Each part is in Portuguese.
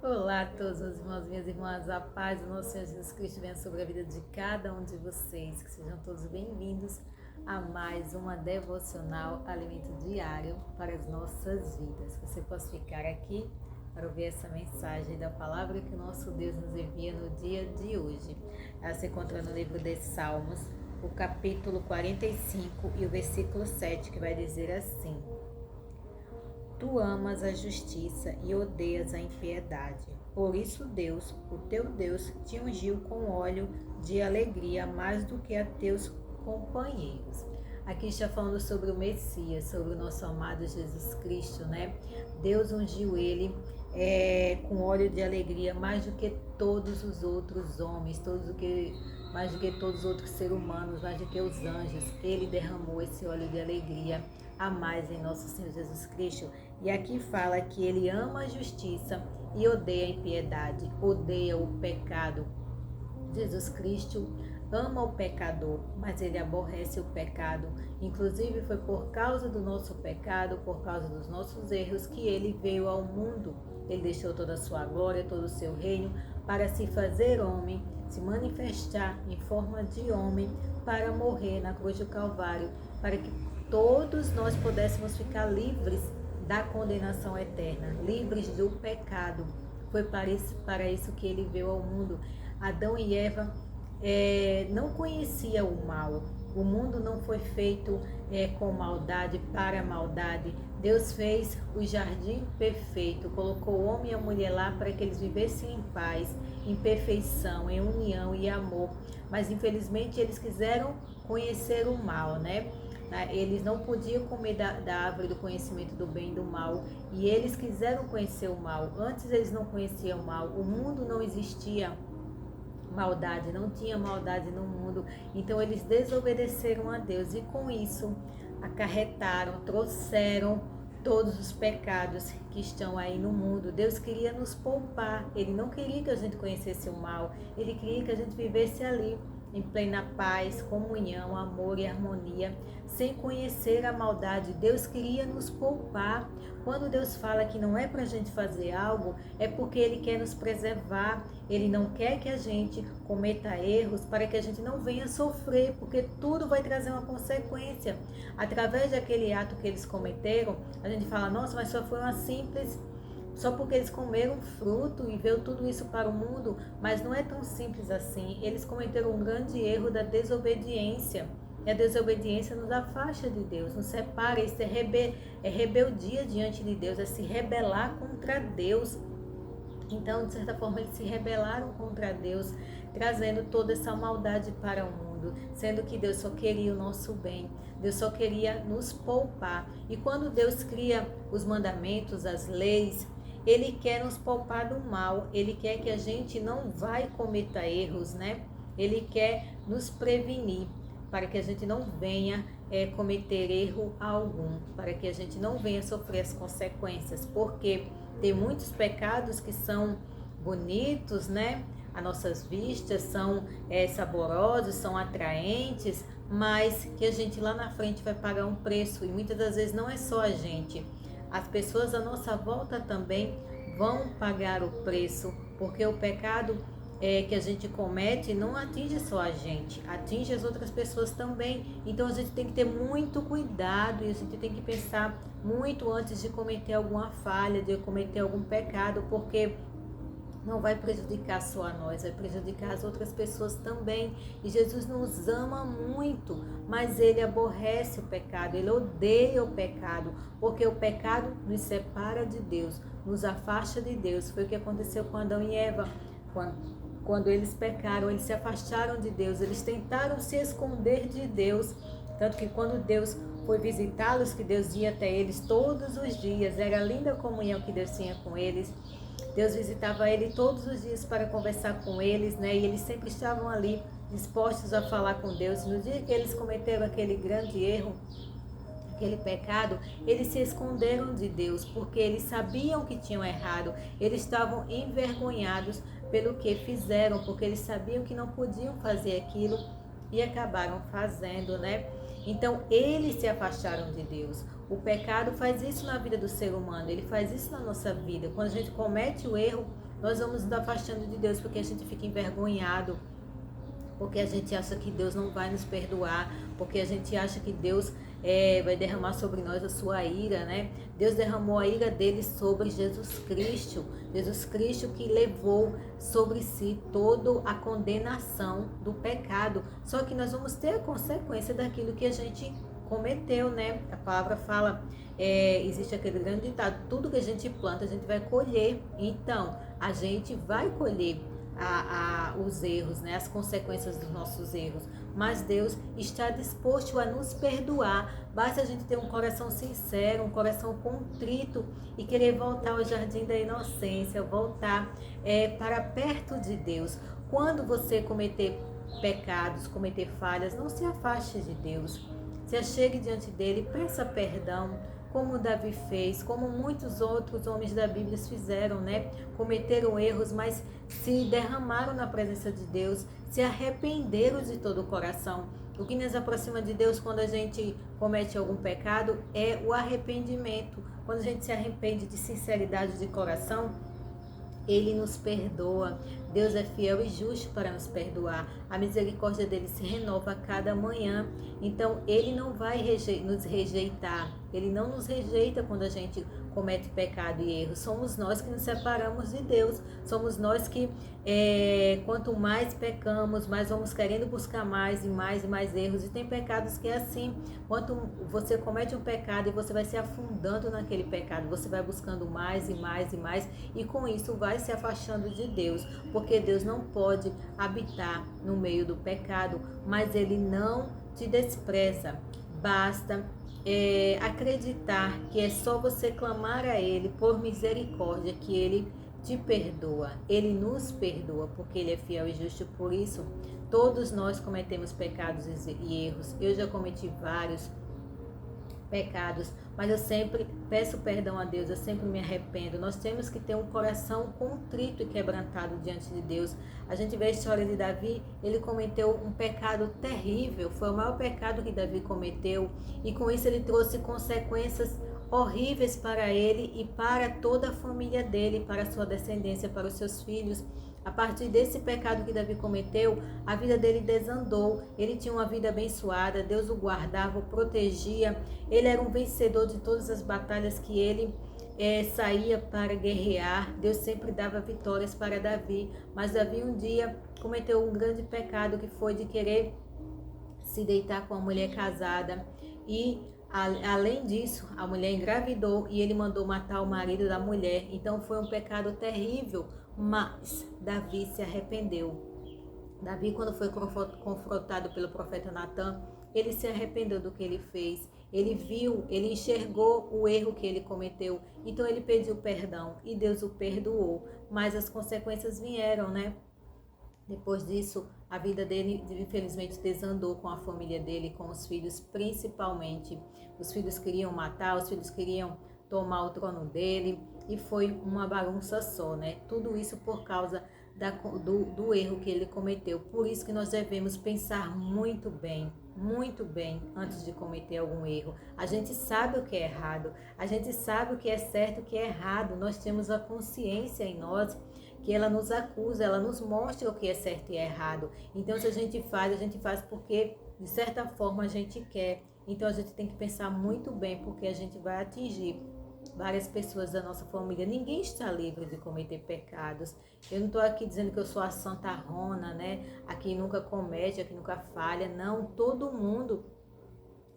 Olá a todos, meus irmãos e minhas irmãs, a paz do nosso Senhor Jesus Cristo venha sobre a vida de cada um de vocês, que sejam todos bem-vindos a mais uma devocional Alimento Diário para as nossas vidas. Você pode ficar aqui para ouvir essa mensagem da palavra que o nosso Deus nos envia no dia de hoje. Ela se encontra no livro de Salmos, o capítulo 45 e o versículo 7, que vai dizer assim: Tu amas a justiça e odeias a impiedade. Por isso Deus, o teu Deus, te ungiu com óleo de alegria mais do que a teus companheiros. Aqui está falando sobre o Messias, sobre o nosso amado Jesus Cristo, né? Deus ungiu ele com óleo de alegria mais do que todos os outros homens, mais do que todos os outros seres humanos, mais do que os anjos. Ele derramou esse óleo de alegria a mais em nosso Senhor Jesus Cristo. E aqui fala que ele ama a justiça e odeia a impiedade, odeia o pecado. Jesus Cristo ama o pecador, mas ele aborrece o pecado. Inclusive foi por causa do nosso pecado, por causa dos nossos erros, que ele veio ao mundo. Ele deixou toda a sua glória, todo o seu reino, para se fazer homem, se manifestar em forma de homem, para morrer na cruz do Calvário, para que todos nós pudéssemos ficar livres da condenação eterna, livres do pecado. Foi para isso que ele veio ao mundo. Adão e Eva não conheciam o mal. O mundo não foi feito com maldade, para maldade. Deus fez o jardim perfeito, colocou o homem e a mulher lá para que eles vivessem em paz, em perfeição, em união e amor. Mas infelizmente eles quiseram conhecer o mal, né? Eles não podiam comer da árvore do conhecimento do bem e do mal, e eles quiseram conhecer o mal. Antes eles não conheciam o mal, o mundo não existia maldade, não tinha maldade no mundo. Então eles desobedeceram a Deus e com isso acarretaram, trouxeram todos os pecados que estão aí no mundo. Deus queria nos poupar, Ele não queria que a gente conhecesse o mal, Ele queria que a gente vivesse ali em plena paz, comunhão, amor e harmonia, sem conhecer a maldade. Deus queria nos poupar. Quando Deus fala que não é para a gente fazer algo, é porque Ele quer nos preservar. Ele não quer que a gente cometa erros para que a gente não venha sofrer, porque tudo vai trazer uma consequência. Através daquele ato que eles cometeram, a gente fala, nossa, mas só foi uma simples... Só porque eles comeram fruto e veio tudo isso para o mundo, mas não é tão simples assim. Eles cometeram um grande erro da desobediência. E a desobediência nos afasta de Deus, nos separa. Isso é rebeldia diante de Deus, é se rebelar contra Deus. Então, de certa forma, eles se rebelaram contra Deus, trazendo toda essa maldade para o mundo, sendo que Deus só queria o nosso bem, Deus só queria nos poupar. E quando Deus cria os mandamentos, as leis, Ele quer nos poupar do mal, Ele quer que a gente não vai cometer erros, né? Ele quer nos prevenir, para que a gente não venha cometer erro algum, para que a gente não venha sofrer as consequências, porque tem muitos pecados que são bonitos, né? As nossas vistas são saborosos, são atraentes, mas que a gente lá na frente vai pagar um preço, e muitas das vezes não é só a gente, as pessoas à nossa volta também vão pagar o preço, porque o pecado que a gente comete não atinge só a gente, atinge as outras pessoas também. Então a gente tem que ter muito cuidado e a gente tem que pensar muito antes de cometer alguma falha, de cometer algum pecado, porque não vai prejudicar só a nós, vai prejudicar as outras pessoas também. E Jesus nos ama muito, mas Ele aborrece o pecado, Ele odeia o pecado, porque o pecado nos separa de Deus, nos afasta de Deus. Foi o que aconteceu com Adão e Eva, quando eles pecaram, eles se afastaram de Deus, eles tentaram se esconder de Deus, tanto que quando Deus foi visitá-los, que Deus ia até eles todos os dias, era a linda comunhão que Deus tinha com eles. Deus visitava ele todos os dias para conversar com eles, né? E eles sempre estavam ali dispostos a falar com Deus. No dia que eles cometeram aquele grande erro, aquele pecado, eles se esconderam de Deus, porque eles sabiam que tinham errado, eles estavam envergonhados pelo que fizeram, porque eles sabiam que não podiam fazer aquilo e acabaram fazendo, né? Então eles se afastaram de Deus. O pecado faz isso na vida do ser humano, ele faz isso na nossa vida. Quando a gente comete o erro, nós vamos nos afastando de Deus porque a gente fica envergonhado, porque a gente acha que Deus não vai nos perdoar, porque a gente acha que Deus vai derramar sobre nós a sua ira, né? Deus derramou a ira dele sobre Jesus Cristo que levou sobre si toda a condenação do pecado. Só que nós vamos ter a consequência daquilo que a gente cometeu, né? A palavra fala, existe aquele grande ditado, tudo que a gente planta a gente vai colher. Então, a gente vai colher os erros, né? As consequências dos nossos erros. Mas Deus está disposto a nos perdoar. Basta a gente ter um coração sincero, um coração contrito e querer voltar ao jardim da inocência, voltar para perto de Deus. Quando você cometer pecados, cometer falhas, não se afaste de Deus. Se achegue diante dele, peça perdão, como Davi fez, como muitos outros homens da Bíblia fizeram, né? Cometeram erros, mas se derramaram na presença de Deus, se arrependeram de todo o coração. O que nos aproxima de Deus quando a gente comete algum pecado é o arrependimento. Quando a gente se arrepende de sinceridade de coração, Ele nos perdoa. Deus é fiel e justo para nos perdoar. A misericórdia dele se renova a cada manhã. Então, ele não vai nos rejeitar. Ele não nos rejeita quando a gente comete pecado e erro. Somos nós que nos separamos de Deus. Somos nós que, quanto mais pecamos, mais vamos querendo buscar mais e mais e mais erros. E tem pecados que é assim. Quanto você comete um pecado e você vai se afundando naquele pecado, você vai buscando mais e mais e mais. E com isso vai se afastando de Deus. Porque Deus não pode habitar no meio do pecado, mas Ele não te despreza. Basta acreditar que é só você clamar a Ele por misericórdia, que Ele te perdoa. Ele nos perdoa, porque Ele é fiel e justo. Por isso, todos nós cometemos pecados e erros. Eu já cometi vários pecados, mas eu sempre peço perdão a Deus, eu sempre me arrependo. Nós temos que ter um coração contrito e quebrantado diante de Deus. A gente vê a história de Davi, ele cometeu um pecado terrível, foi o maior pecado que Davi cometeu, e com isso ele trouxe consequências horríveis para ele e para toda a família dele, para a sua descendência, para os seus filhos. A partir desse pecado que Davi cometeu, a vida dele desandou. Ele tinha uma vida abençoada, Deus o guardava, o protegia. Ele era um vencedor de todas as batalhas que ele saía para guerrear. Deus sempre dava vitórias para Davi. Mas Davi um dia cometeu um grande pecado, que foi de querer se deitar com uma mulher casada. E além disso, a mulher engravidou e ele mandou matar o marido da mulher. Então foi um pecado terrível. Mas Davi se arrependeu. Davi, quando foi confrontado pelo profeta Natan, ele se arrependeu do que ele fez. Ele viu, ele enxergou o erro que ele cometeu. Então ele pediu perdão e Deus o perdoou. Mas as consequências vieram, né? Depois disso, a vida dele, infelizmente, desandou com a família dele, com os filhos principalmente. Os filhos queriam matar, os filhos queriam tomar o trono dele. E foi uma bagunça só, né? Tudo isso por causa do erro que ele cometeu. Por isso que nós devemos pensar muito bem antes de cometer algum erro. A gente sabe o que é errado, a gente sabe o que é certo e o que é errado. Nós temos a consciência em nós que ela nos acusa, ela nos mostra o que é certo e é errado. Então, se a gente faz porque, de certa forma, a gente quer. Então, a gente tem que pensar muito bem, porque a gente vai atingir várias pessoas da nossa família. Ninguém está livre de cometer pecados. Eu não estou aqui dizendo que eu sou a Santa Rona, né? Aqui nunca comete, aqui nunca falha. Não, todo mundo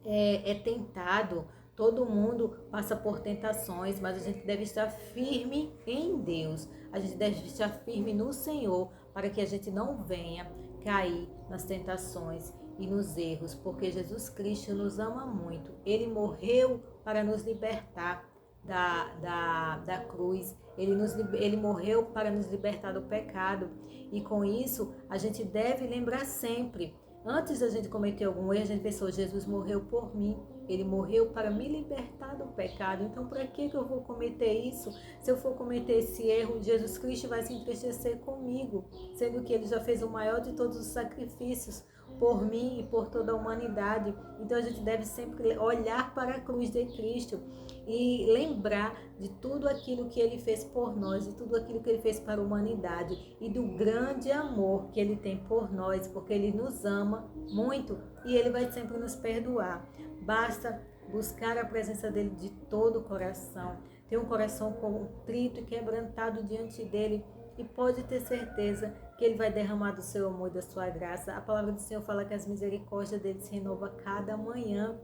é tentado, todo mundo passa por tentações, mas a gente deve estar firme em Deus. A gente deve estar firme no Senhor, para que a gente não venha cair nas tentações e nos erros, porque Jesus Cristo nos ama muito. Ele morreu para nos libertar da cruz. Ele morreu para nos libertar do pecado. E com isso, a gente deve lembrar sempre. Antes da gente cometer algum erro, a gente pensou, Jesus morreu por mim. Ele morreu para me libertar do pecado. Então, para que eu vou cometer isso? Se eu for cometer esse erro, Jesus Cristo vai se entristecer comigo, sendo que ele já fez o maior de todos os sacrifícios. por mim e por toda a humanidade. Então a gente deve sempre olhar para a cruz de Cristo e lembrar de tudo aquilo que ele fez por nós, de tudo aquilo que ele fez para a humanidade e do grande amor que ele tem por nós, porque ele nos ama muito e ele vai sempre nos perdoar. Basta buscar a presença dele de todo o coração, ter um coração contrito e quebrantado diante dele, e pode ter certeza que ele vai derramar do seu amor e da sua graça. A palavra do Senhor fala que as misericórdias dele se renovam cada manhã.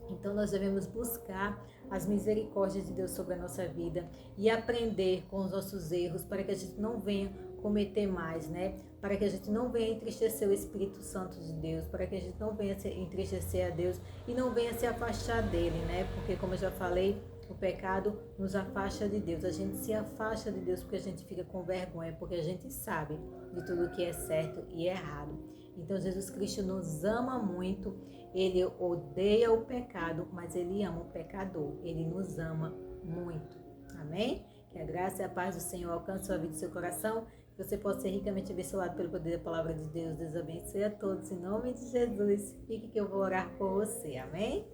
Então nós devemos buscar as misericórdias de Deus sobre a nossa vida e aprender com os nossos erros para que a gente não venha cometer mais, né? Para que a gente não venha entristecer o Espírito Santo de Deus, para que a gente não venha entristecer a Deus e não venha se afastar dele, né? Porque como eu já falei, o pecado nos afasta de Deus. A gente se afasta de Deus porque a gente fica com vergonha, porque a gente sabe de tudo que é certo e errado. Então Jesus Cristo nos ama muito, ele odeia o pecado, mas ele ama o pecador, ele nos ama muito. Amém? Que a graça e a paz do Senhor alcance sua vida e seu coração, que você possa ser ricamente abençoado pelo poder da palavra de Deus. Deus abençoe a todos, em nome de Jesus. Fique que eu vou orar por você. Amém?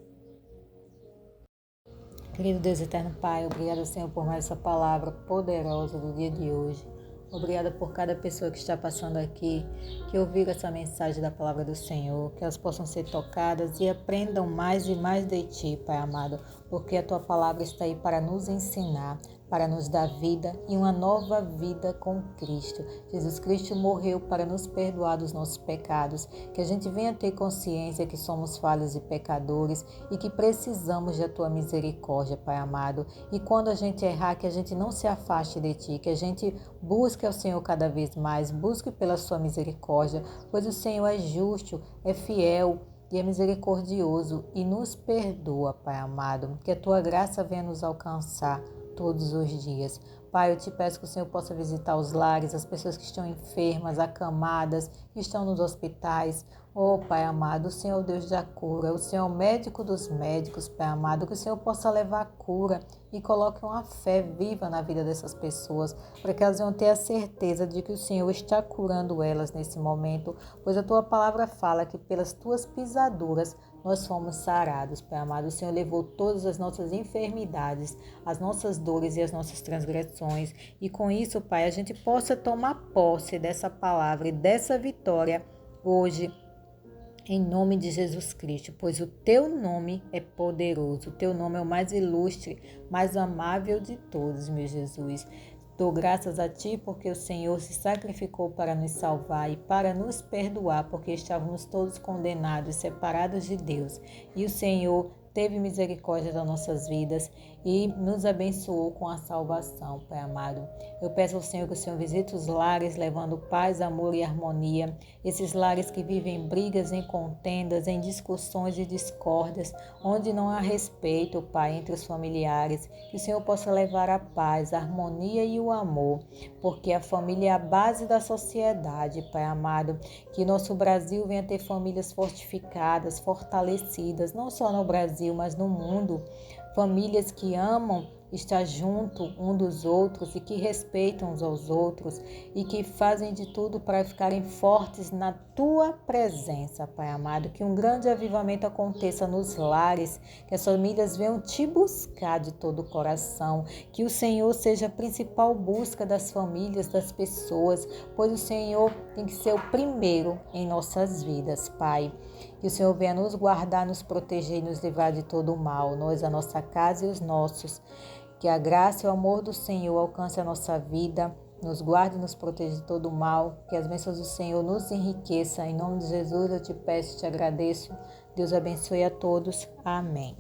Querido Deus eterno Pai, obrigado, Senhor, por mais essa palavra poderosa do dia de hoje. Obrigada por cada pessoa que está passando aqui, que ouviram essa mensagem da palavra do Senhor, que elas possam ser tocadas e aprendam mais e mais de Ti, Pai amado, porque a Tua palavra está aí para nos ensinar, para nos dar vida e uma nova vida com Cristo. Jesus Cristo morreu para nos perdoar dos nossos pecados, que a gente venha ter consciência que somos falhos e pecadores e que precisamos da Tua misericórdia, Pai amado. E quando a gente errar, que a gente não se afaste de Ti, que a gente busque ao Senhor cada vez mais, busque pela Sua misericórdia, pois o Senhor é justo, é fiel e é misericordioso e nos perdoa, Pai amado. Que a Tua graça venha nos alcançar todos os dias. Pai, eu te peço que o Senhor possa visitar os lares, as pessoas que estão enfermas, acamadas, que estão nos hospitais. Oh, Pai amado, o Senhor Deus da cura, o Senhor médico dos médicos, Pai amado, que o Senhor possa levar a cura e coloque uma fé viva na vida dessas pessoas, para que elas venham ter a certeza de que o Senhor está curando elas nesse momento, pois a Tua palavra fala que pelas Tuas pisaduras nós fomos sarados, Pai amado. O Senhor levou todas as nossas enfermidades, as nossas dores e as nossas transgressões. E com isso, Pai, a gente possa tomar posse dessa palavra e dessa vitória hoje, em nome de Jesus Cristo, pois o Teu nome é poderoso, o Teu nome é o mais ilustre, mais amável de todos, meu Jesus. Dou graças a Ti porque o Senhor se sacrificou para nos salvar e para nos perdoar, porque estávamos todos condenados, separados de Deus. E o Senhor teve misericórdia das nossas vidas e nos abençoou com a salvação, Pai amado. Eu peço ao Senhor que o Senhor visite os lares, levando paz, amor e harmonia. Esses lares que vivem em brigas, em contendas, em discussões e discórdias, onde não há respeito, Pai, entre os familiares. Que o Senhor possa levar a paz, a harmonia e o amor, porque a família é a base da sociedade, Pai amado. Que nosso Brasil venha ter famílias fortificadas, fortalecidas, não só no Brasil, mas no mundo. Famílias que amam estar junto um dos outros e que respeitam uns aos outros e que fazem de tudo para ficarem fortes na Tua presença, Pai amado. Que um grande avivamento aconteça nos lares, que as famílias venham Te buscar de todo o coração, que o Senhor seja a principal busca das famílias, das pessoas, pois o Senhor tem que ser o primeiro em nossas vidas, Pai. Que o Senhor venha nos guardar, nos proteger e nos livrar de todo o mal, nós, a nossa casa e os nossos. Que a graça e o amor do Senhor alcance a nossa vida, nos guarde e nos proteja de todo o mal. Que as bênçãos do Senhor nos enriqueçam. Em nome de Jesus eu te peço e te agradeço. Deus abençoe a todos. Amém.